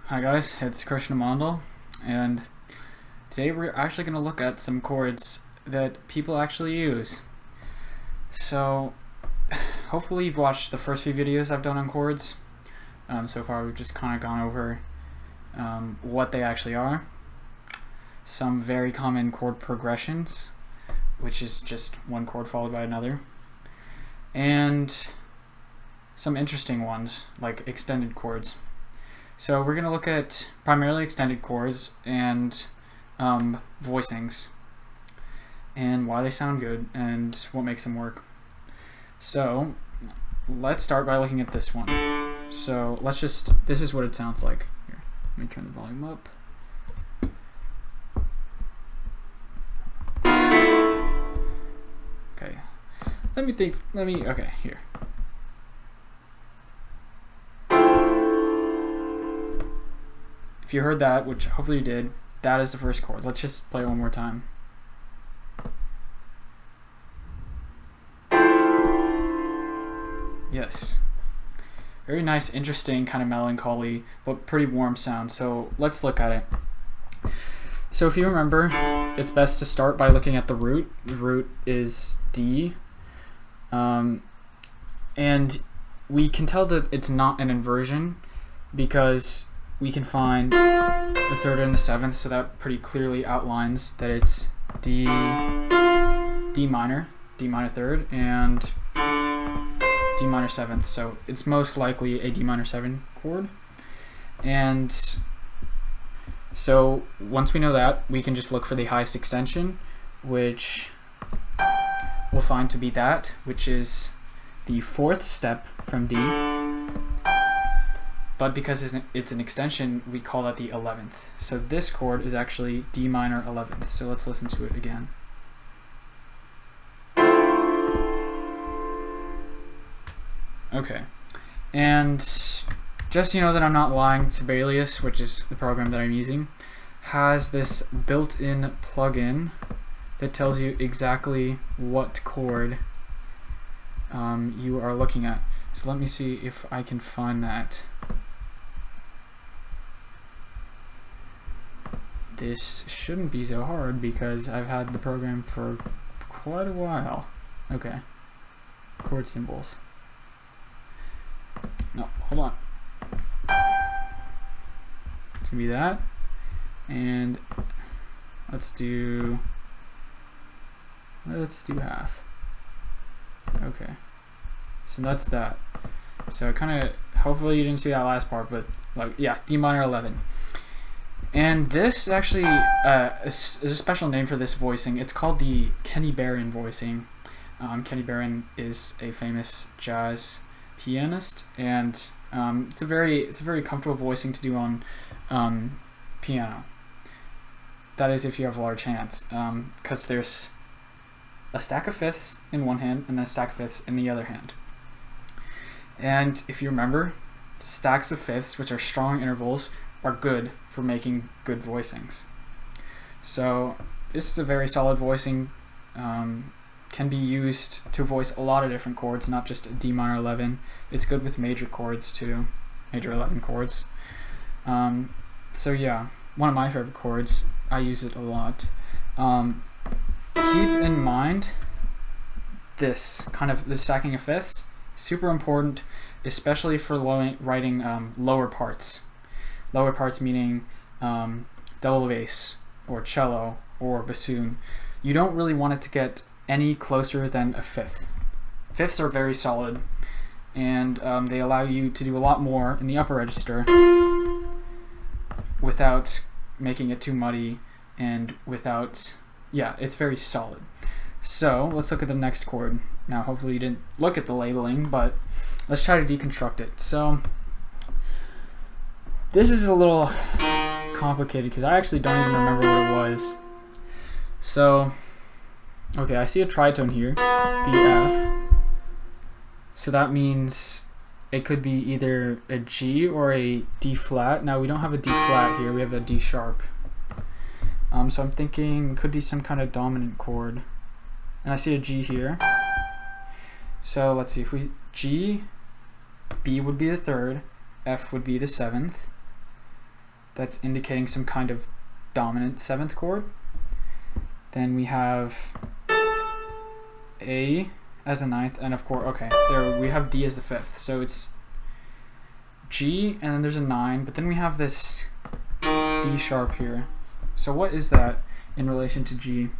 Hi guys, it's Krishna Mandal, and today we're actually going to look at some chords that people actually use. So, hopefully you've watched the first few videos I've done on chords. So far we've just kind of gone over what they actually are, some very common chord progressions, which is just one chord followed by another, and some interesting ones like extended chords. So we're going to look at primarily extended chords and voicings and why they sound good and what makes them work. So let's start by looking at this one. So this is what it sounds like. Here, let me turn the volume up. Okay, okay, here. If you heard that, which hopefully you did, that is the first chord. Let's just play it one more time. Yes. Very nice, interesting, kind of melancholy, but pretty warm sound. So let's look at it. So if you remember, it's best to start by looking at the root. The root is D. And we can tell that it's not an inversion because we can find the third and the seventh, so that pretty clearly outlines that it's D minor third, and D minor seventh, so it's most likely a D minor 7 chord. And so once we know that, we can just look for the highest extension, which we'll find to be that, which is the fourth step from D. But because it's an extension, we call that the 11th. So this chord is actually D minor 11th. So let's listen to it again. Okay. And just so you know that I'm not lying, Sibelius, which is the program that I'm using, has this built-in plugin that tells you exactly what chord you are looking at. So let me see if I can find that. This shouldn't be so hard because I've had the program for quite a while. Okay. Chord symbols. No, hold on. It's gonna be that. And let's do half. Okay. So that's that. So hopefully you didn't see that last part, but like, yeah, D minor 11. And this actually is a special name for this voicing. It's called the Kenny Barron voicing. Kenny Barron is a famous jazz pianist, and it's a very comfortable voicing to do on piano. That is if you have large hands, because there's a stack of fifths in one hand and then a stack of fifths in the other hand. And if you remember, stacks of fifths, which are strong intervals, are good for making good voicings. So this is a very solid voicing. Can be used to voice a lot of different chords, not just D minor 11. It's good with major chords too, major 11 chords. So yeah, one of my favorite chords. I use it a lot. Keep in mind this stacking of fifths, super important, especially for writing lower parts. Lower parts meaning double bass or cello or bassoon. You don't really want it to get any closer than a fifth. Fifths are very solid, and they allow you to do a lot more in the upper register without making it too muddy and it's very solid. So let's look at the next chord. Now hopefully you didn't look at the labeling, but let's try to deconstruct it. So this is a little complicated because I actually don't even remember what it was. So, okay, I see a tritone here, B-F. So that means it could be either a G or a D flat. Now we don't have a D flat here, we have a D sharp. So I'm thinking it could be some kind of dominant chord. And I see a G here. So let's see, if we G, B would be the third, F would be the seventh. that's indicating some kind of dominant 7th chord. Then we have A as the 9th, and of course, okay, there we have D as the 5th. So it's G, and then there's a 9, but then we have this D sharp here. So what is that in relation to G?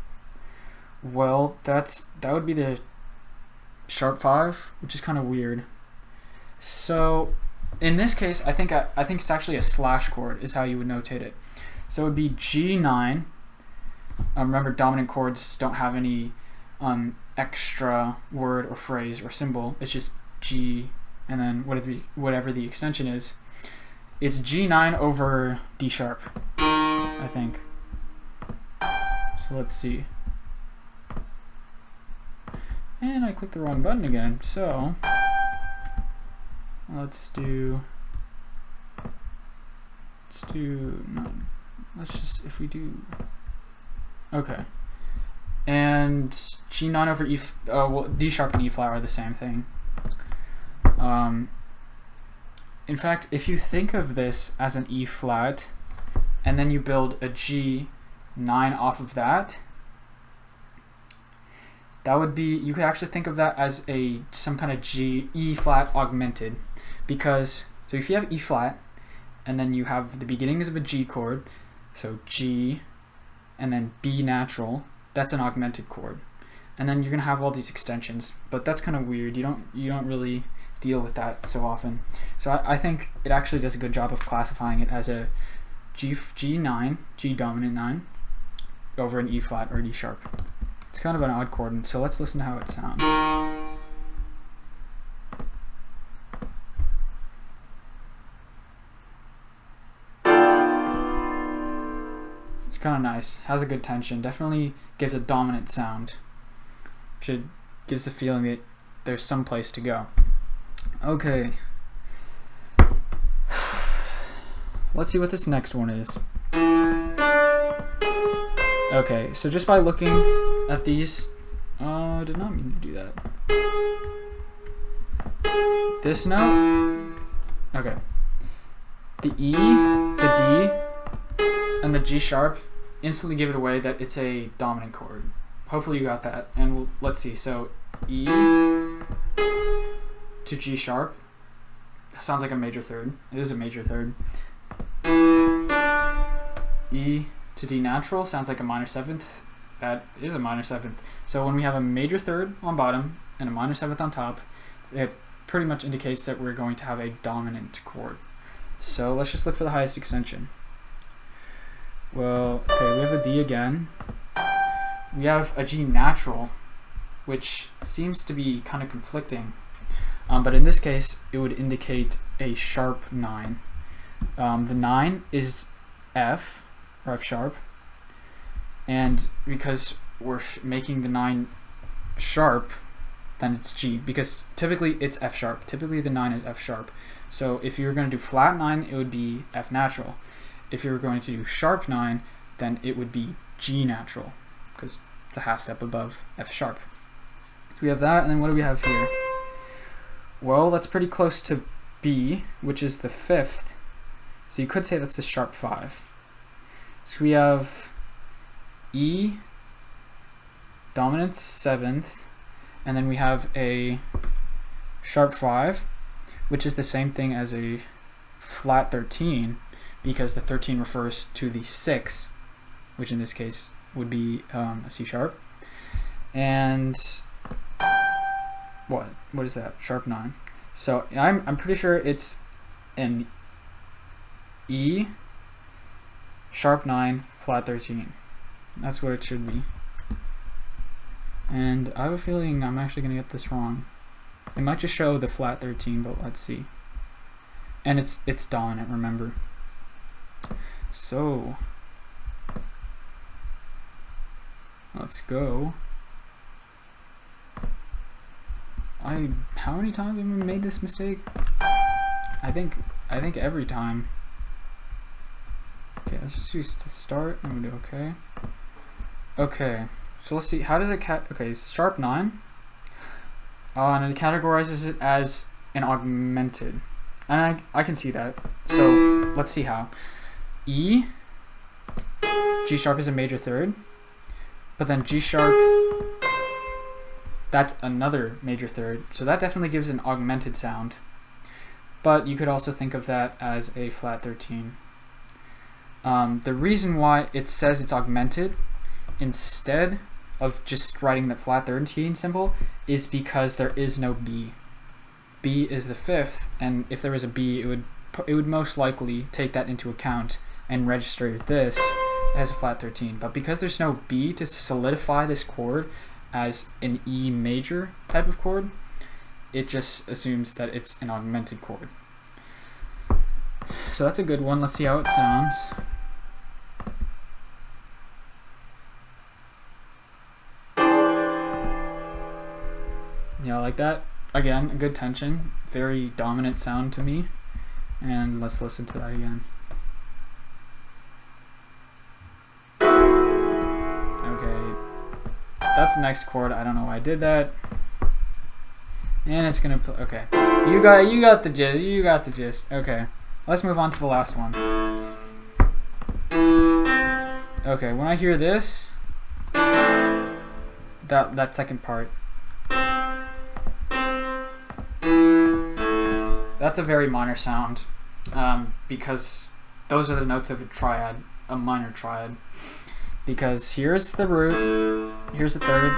Well, that would be the sharp 5, which is kind of weird. So in this case, I think it's actually a slash chord is how you would notate it. So it would be G9. Remember, dominant chords don't have any extra word or phrase or symbol. It's just G and then whatever the extension is. It's G9 over D sharp, I think. So let's see. And I clicked the wrong button again, so let's just, if we do, okay. And G9 over E, well, D sharp and E flat are the same thing. In fact, if you think of this as an E flat, and then you build a G9 off of that, that would be, you could actually think of that as some kind of E flat augmented, because, so if you have E flat, and then you have the beginnings of a G chord, so G, and then B natural, that's an augmented chord. And then you're gonna have all these extensions, but that's kind of weird. You don't really deal with that so often. So I think it actually does a good job of classifying it as a G9, G dominant 9, over an E flat or D sharp. It's kind of an odd chord, so let's listen to how it sounds. It's kind of nice, has a good tension, definitely gives a dominant sound. Gives the feeling that there's some place to go. Okay. Let's see what this next one is. Okay, so just by looking at these, I did not mean to do that. This note, okay. The E, the D, and the G sharp instantly give it away that it's a dominant chord. Hopefully you got that, and let's see. So E to G sharp, that sounds like a major third. It is a major third. E to D natural sounds like a minor 7th. That is a minor 7th. So when we have a major third on bottom and a minor 7th on top, it pretty much indicates that we're going to have a dominant chord. So let's just look for the highest extension. Well, okay, we have the D again. We have a G natural, which seems to be kind of conflicting. But in this case, it would indicate a sharp 9. The 9 is F, or F sharp. And because we're making the 9 sharp, then it's G. Because typically it's F sharp. Typically the 9 is F sharp. So if you were going to do flat 9, it would be F natural. If you were going to do sharp 9, then it would be G natural, because it's a half step above F sharp. So we have that, and then what do we have here? Well, that's pretty close to B, which is the 5th. So you could say that's the sharp 5. So we have E, dominant 7th, and then we have a sharp 5, which is the same thing as a flat 13, because the 13 refers to the 6, which in this case would be a C sharp. And what is that? Sharp 9. So I'm pretty sure it's an E, sharp 9, flat 13. That's what it should be. And I have a feeling I'm actually going to get this wrong. It might just show the flat 13, but let's see. And it's dominant, remember. So let's go. How many times have we made this mistake? I think every time. Okay, let's just use to start. I'm gonna do okay. Okay, so let's see. How does it okay, sharp 9. And it categorizes it as an augmented, and I can see that. So let's see how. E, G sharp is a major third, but then G sharp, that's another major third, so that definitely gives an augmented sound. But you could also think of that as a flat 13. The reason why it says it's augmented instead of just writing the flat 13 symbol is because there is no B. B is the fifth, and if there was a B, it would most likely take that into account and register this as a flat 13. But because there's no B to solidify this chord as an E major type of chord, it just assumes that it's an augmented chord. So that's a good one. Let's see how it sounds. Yeah, like that. Again, a good tension, very dominant sound to me. And let's listen to that again. Okay, that's the next chord. I don't know why I did that. And it's gonna play. Okay, so you got the gist. You got the gist. Okay, let's move on to the last one. Okay, when I hear this, that second part, that's a very minor sound, because those are the notes of a triad, a minor triad. Because here's the root, here's the third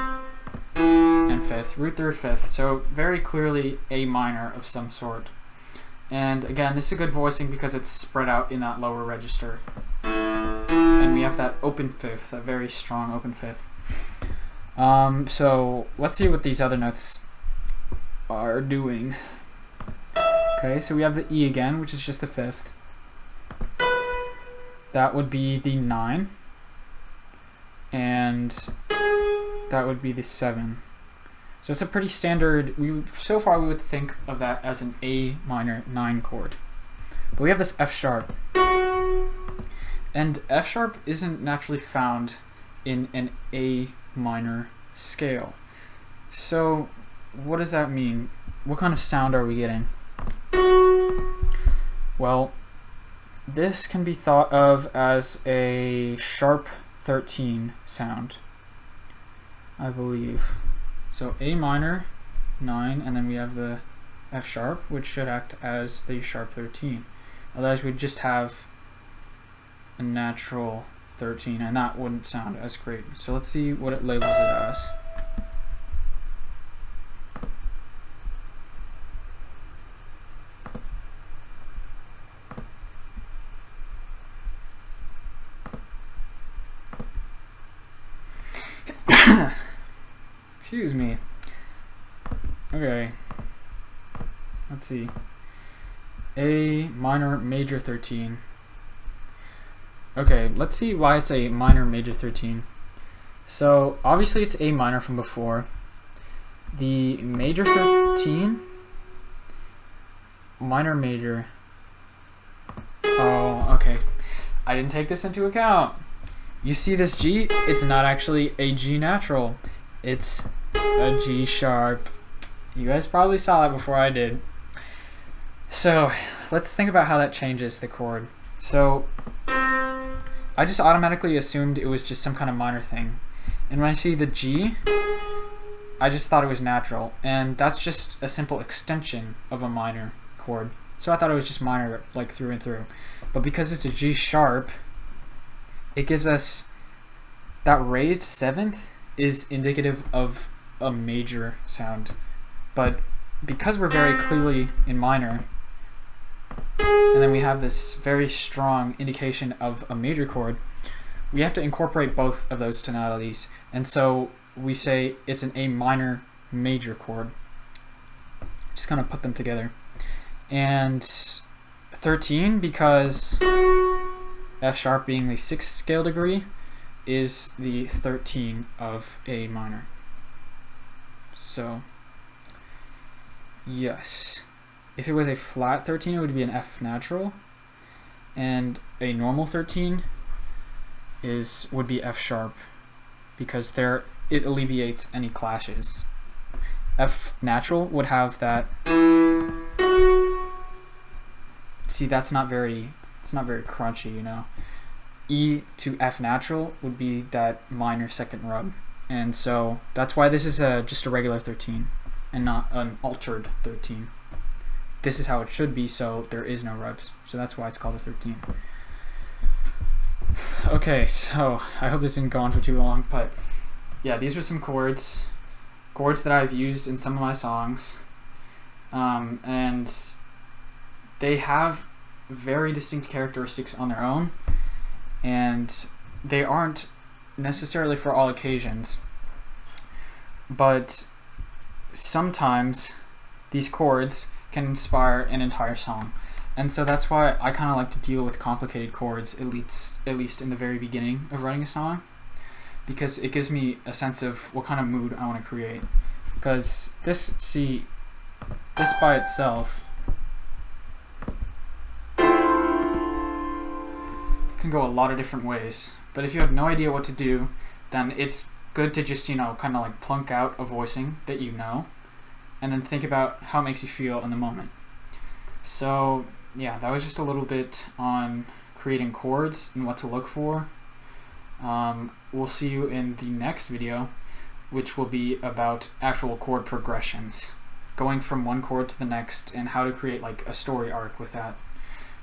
and fifth, root, third, fifth. So very clearly A minor of some sort. And again, this is a good voicing because it's spread out in that lower register. And we have that open fifth, a very strong open fifth. So let's see what these other notes are doing. Okay, so we have the E again, which is just the fifth. That would be the 9. And that would be the 7. So it's a pretty standard, so far we would think of that as an A minor 9 chord. But we have this F sharp. And F sharp isn't naturally found in an A minor scale. So what does that mean? What kind of sound are we getting? Well, this can be thought of as a sharp 13 sound, I believe. So A minor, 9, and then we have the F sharp, which should act as the sharp 13. Otherwise we'd just have a natural 13, and that wouldn't sound as great. So let's see what it labels it as. Excuse me. Okay. Let's see. A minor major 13. Okay, let's see why it's a minor major 13. So obviously it's A minor from before. The major 13, minor major. Oh, okay. I didn't take this into account. You see this G? It's not actually a G natural. It's a G sharp. You guys probably saw that before I did. So let's think about how that changes the chord. So I just automatically assumed it was just some kind of minor thing. And when I see the G, I just thought it was natural. And that's just a simple extension of a minor chord. So I thought it was just minor, like through and through. But because it's a G sharp, it gives us that raised seventh is indicative of a major sound. But because we're very clearly in minor, and then we have this very strong indication of a major chord, we have to incorporate both of those tonalities. And so we say it's an A minor major chord. Just kind of put them together. And 13, because F sharp being the 6th scale degree, is the 13 of A minor. So yes, if it was a flat 13, it would be an F natural, and a normal 13 would be F sharp, because there it alleviates any clashes. F natural would have that. See, that's not very it's not very crunchy, you know. E to F natural would be that minor second rub, and so that's why this is just a regular 13 and not an altered 13. This is how it should be, so there is no rubs, so that's why it's called a 13. Okay, so I hope this didn't go on for too long, but yeah, these were some chords that I've used in some of my songs, and they have very distinct characteristics on their own, and they aren't necessarily for all occasions, but sometimes these chords can inspire an entire song. And so that's why I kind of like to deal with complicated chords, at least in the very beginning of writing a song, because it gives me a sense of what kind of mood I want to create. Because this by itself can go a lot of different ways, but if you have no idea what to do, then it's good to just, you know, kind of like plunk out a voicing that you know, and then think about how it makes you feel in the moment. So yeah, that was just a little bit on creating chords and what to look for. We'll see you in the next video, which will be about actual chord progressions, going from one chord to the next, and how to create like a story arc with that.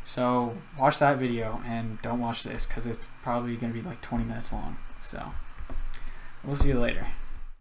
So watch that video and don't watch this, because it's probably going to be like 20 minutes long. So we'll see you later.